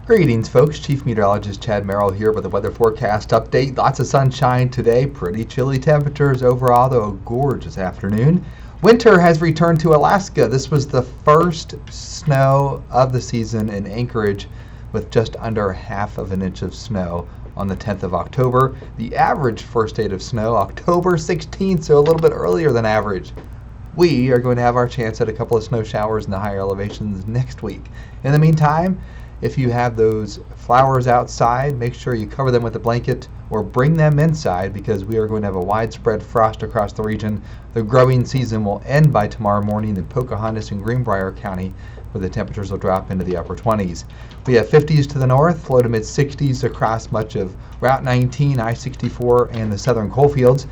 Greetings, folks. Chief Meteorologist Chad Merrill here with a weather forecast update. Lots of sunshine today, pretty chilly temperatures overall, though a gorgeous afternoon. Winter has returned to Alaska. This was the first snow of the season in Anchorage with just under half of an inch of snow on the 10th of October. The average first date of snow, October 16th, so a little bit earlier than average. We are going to have our chance at a couple of snow showers in the higher elevations next week. In the meantime, if you have those flowers outside, make sure you cover them with a blanket or bring them inside because we are going to have a widespread frost across the region. The growing season will end by tomorrow morning in Pocahontas and Greenbrier County, where the temperatures will drop into the upper 20s. We have 50s to the north, low to mid 60s across much of Route 19, I-64, and the southern coalfields.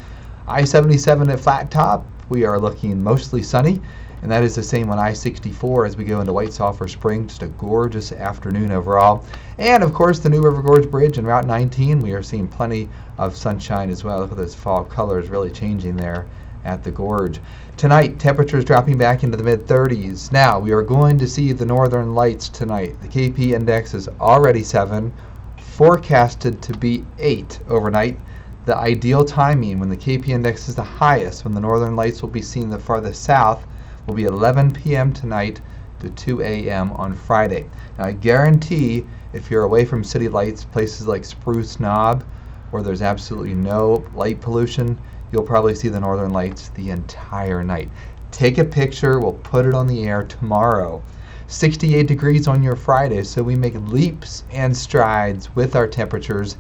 I-77 at Flat Top, we are looking mostly sunny. And that is the same on I-64 as we go into White Sulphur Spring. Just a gorgeous afternoon overall. And of course the New River Gorge Bridge and Route 19, we are seeing plenty of sunshine as well. Look at those fall colors really changing there at the gorge. Tonight, temperatures dropping back into the mid-30s. Now, we are going to see the northern lights tonight. The KP index is already 7, forecasted to be 8 overnight. The ideal timing when the KP index is the highest, when the northern lights will be seen the farthest south, will be 11 p.m. tonight to 2 a.m. on Friday. Now, I guarantee if you're away from city lights, places like Spruce Knob, where there's absolutely no light pollution, you'll probably see the northern lights the entire night. Take a picture, we'll put it on the air tomorrow. 68 degrees on your Friday, so we make leaps and strides with our temperatures.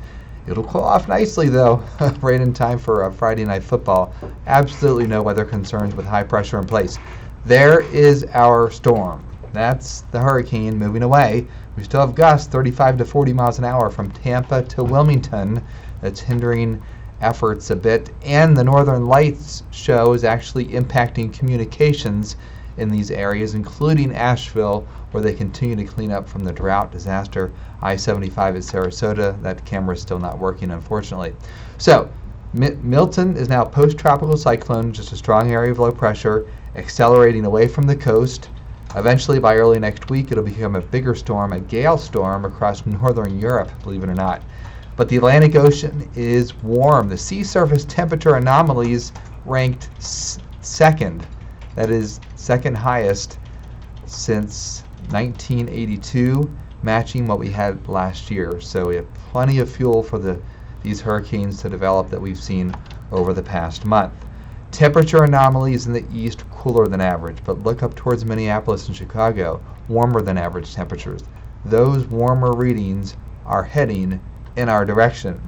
It'll cool off nicely, though, right in time for Friday night football. Absolutely no weather concerns with high pressure in place. There is our storm. That's the hurricane moving away. We still have gusts 35 to 40 miles an hour from Tampa to Wilmington. That's hindering efforts a bit. And the northern lights show is actually impacting communications in these areas, including Asheville, where they continue to clean up from the drought disaster. I-75 at Sarasota, that camera is still not working, unfortunately. So, Milton is now a post-tropical cyclone, just a strong area of low pressure, accelerating away from the coast. Eventually, by early next week, it'll become a bigger storm, a gale storm across northern Europe, believe it or not. But the Atlantic Ocean is warm. The sea surface temperature anomalies ranked second. That is second highest since 1982, matching what we had last year. So we have plenty of fuel for these hurricanes to develop that we've seen over the past month. Temperature anomalies in the east cooler than average, but look up towards Minneapolis and Chicago, warmer than average temperatures. Those warmer readings are heading in our direction.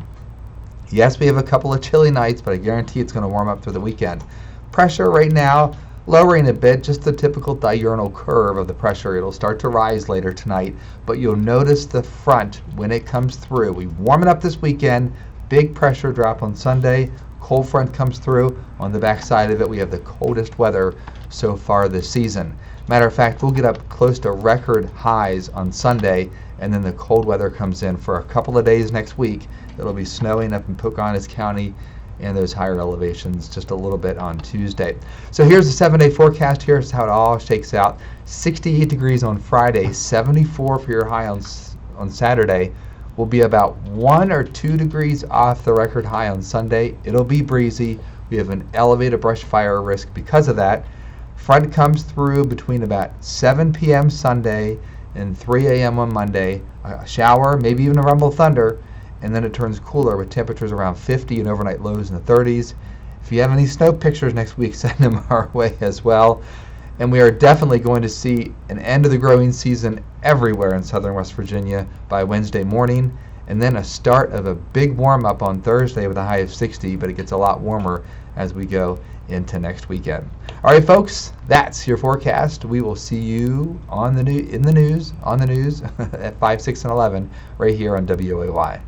Yes, we have a couple of chilly nights, but I guarantee it's going to warm up through the weekend. Pressure right now lowering a bit, just the typical diurnal curve of the pressure. It'll start to rise later tonight, but you'll notice the front when it comes through. We warm it up this weekend, big pressure drop on Sunday, cold front comes through. On the back side of it, we have the coldest weather so far this season. Matter of fact, we'll get up close to record highs on Sunday, and then the cold weather comes in for a couple of days next week. It'll be snowing up in Pocahontas County and those higher elevations just a little bit on Tuesday. So here's the 7-day forecast. Here's how it all shakes out. 68 degrees on Friday, 74 for your high on Saturday. Will be about 1 or 2 degrees off the record high on Sunday. It'll be breezy. We have an elevated brush fire risk because of that. Front comes through between about 7 p.m. Sunday and 3 a.m. on Monday. A shower, maybe even a rumble of thunder. And then it turns cooler with temperatures around 50 and overnight lows in the 30s. If you have any snow pictures next week, send them our way as well. And we are definitely going to see an end of the growing season everywhere in southern West Virginia by Wednesday morning, and then a start of a big warm-up on Thursday with a high of 60, but it gets a lot warmer as we go into next weekend. All right, folks, that's your forecast. We will see you on the news at 5, 6, and 11 right here on WOAY.